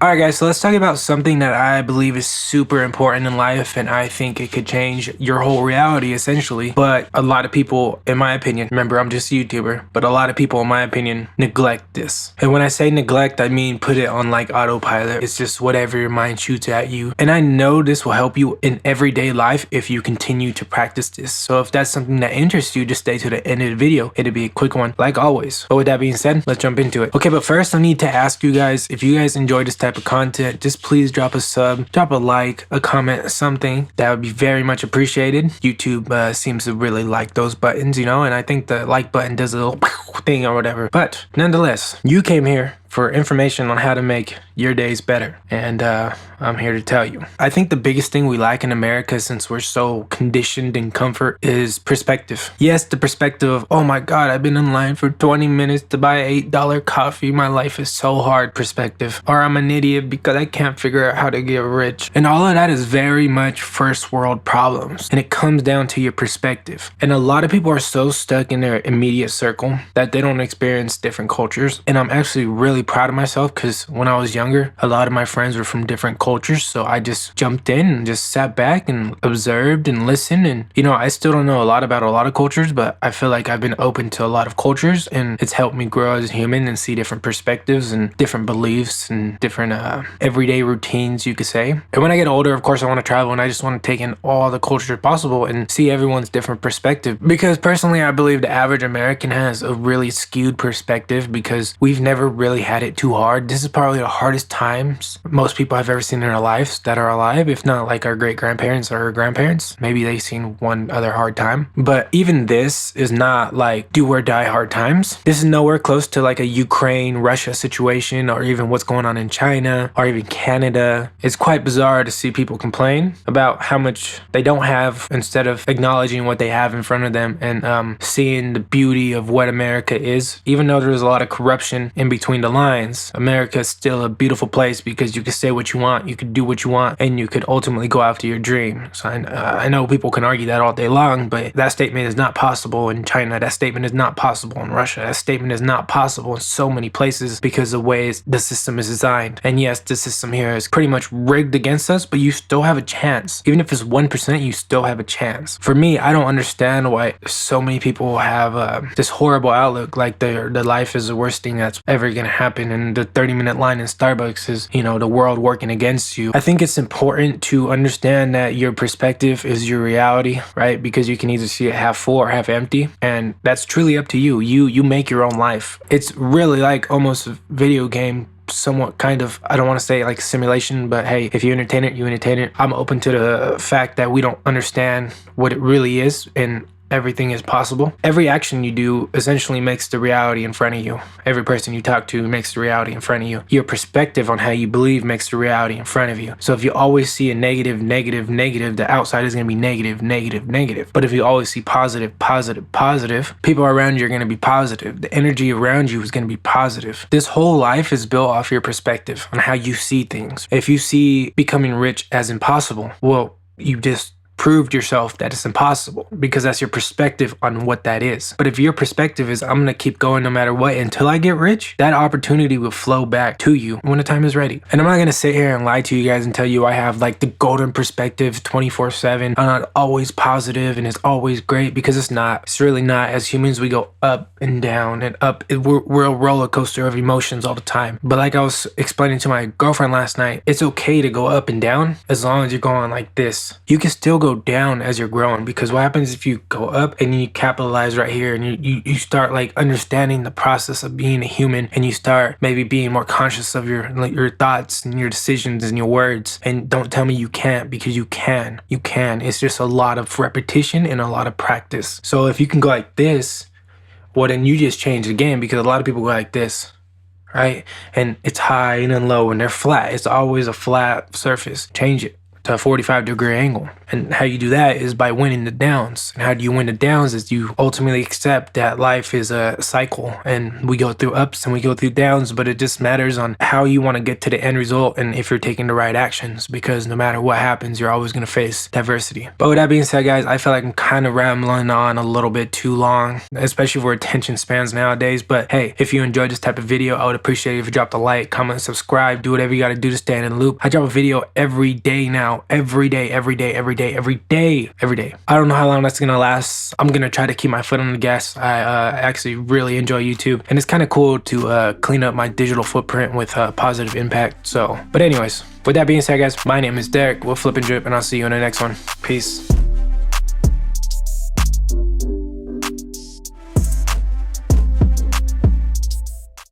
Alright guys, so let's talk about something that I believe is super important in life, and I think it could change your whole reality essentially. But a lot of people, in my opinion, remember I'm just a YouTuber, but a lot of people in my opinion neglect this. And when I say neglect, I mean put it on like autopilot. It's just whatever your mind shoots at you. And I know this will help you in everyday life if you continue to practice this. So if that's something that interests you, just stay to the end of the video. It'll be a quick one like always. But with that being said, let's jump into it. Okay, but first I need to ask you guys, if you guys enjoy this type of content, just please drop a sub, drop a like, a comment, something. That would be very much appreciated. YouTube seems to really like those buttons, you know, and I think the like button does a little thing or whatever. But nonetheless, you came here for information on how to make your days better, and I'm here to tell you. I think the biggest thing we lack in America, since we're so conditioned in comfort, is perspective. Yes, the perspective of, oh my god, I've been in line for 20 minutes to buy an $8 coffee, my life is so hard perspective. Or I'm an idiot because I can't figure out how to get rich. And all of that is very much first world problems, and it comes down to your perspective. And a lot of people are so stuck in their immediate circle that they don't experience different cultures. And I'm actually really proud of myself, because when I was younger, a lot of my friends were from different cultures, so I just jumped in and just sat back and observed and listened. And you know, I still don't know a lot about a lot of cultures, but I feel like I've been open to a lot of cultures, and it's helped me grow as a human and see different perspectives and different beliefs and different everyday routines, you could say. And when I get older, of course I want to travel, and I just want to take in all the cultures possible and see everyone's different perspective, because personally I believe the average American has a really skewed perspective because we've never really had it too hard. This is probably the hardest times most people have ever seen in their lives that are alive, if not like our great-grandparents or our grandparents. Maybe they've seen one other hard time, but even this is not like do or die hard times. This is nowhere close to like a Ukraine-Russia situation, or even what's going on in China, or even Canada. It's quite bizarre to see people complain about how much they don't have, instead of acknowledging what they have in front of them and seeing the beauty of what America is. Even though there's a lot of corruption in between the lines, America is still a beautiful place because you can say what you want, you can do what you want, and you could ultimately go after your dream. So I know people can argue that all day long, but that statement is not possible in China. That statement is not possible in Russia. That statement is not possible in so many places because of the way the system is designed. And yes, the system here is pretty much rigged against us, but you still have a chance. Even if it's 1%, you still have a chance. For me, I don't understand why so many people have this horrible outlook, like their life is the worst thing that's ever gonna happen, and the 30-minute line in Starbucks is, you know, the world working against you. I think it's important to understand that your perspective is your reality, right? Because you can either see it half full or half empty, and that's truly up to you. You make your own life. It's really like almost a video game, somewhat, kind of. I don't want to say like simulation, but hey, if you entertain it, you entertain it. I'm open to the fact that we don't understand what it really is, and everything is possible. Every action you do essentially makes the reality in front of you. Every person you talk to makes the reality in front of you. Your perspective on how you believe makes the reality in front of you. So if you always see a negative, negative, negative, the outside is going to be negative, negative, negative. But if you always see positive, positive, positive, people around you are going to be positive. The energy around you is going to be positive. This whole life is built off your perspective on how you see things. If you see becoming rich as impossible, well, you just proved yourself that it's impossible, because that's your perspective on what that is. But if your perspective is, I'm gonna keep going no matter what until I get rich, that opportunity will flow back to you when the time is ready. And I'm not gonna sit here and lie to you guys and tell you I have like the golden perspective 24/7. I'm not always positive and it's always great, because it's not. It's really not. As humans, we go up and down and up. We're a roller coaster of emotions all the time. But like I was explaining to my girlfriend last night, it's okay to go up and down as long as you're going like this. You can still go down as you're growing, because what happens if you go up and you capitalize right here and you start like understanding the process of being a human, and you start maybe being more conscious of your thoughts and your decisions and your words. And don't tell me you can't, because you can. It's just a lot of repetition and a lot of practice. So if you can go like this, well, then you just change the game, because a lot of people go like this, right? And it's high and then low and they're flat. It's always a flat surface. Change it. to a 45-degree angle. And how you do that is by winning the downs. And how do you win the downs is you ultimately accept that life is a cycle and we go through ups and we go through downs, but it just matters on how you want to get to the end result and if you're taking the right actions, because no matter what happens, you're always going to face adversity. But with that being said, guys, I feel like I'm kind of rambling on a little bit too long, especially for attention spans nowadays. But hey, if you enjoyed this type of video, I would appreciate it if you dropped a like, comment, subscribe, do whatever you got to do to stay in the loop. I drop a video every day now, every day. I don't know how long that's gonna last. I'm gonna try to keep my foot on the gas. I actually really enjoy YouTube, and it's kind of cool to clean up my digital footprint with positive impact. So, but anyways, with that being said, guys, my name is Derek with Flip and Drip, and I'll see you in the next one. Peace.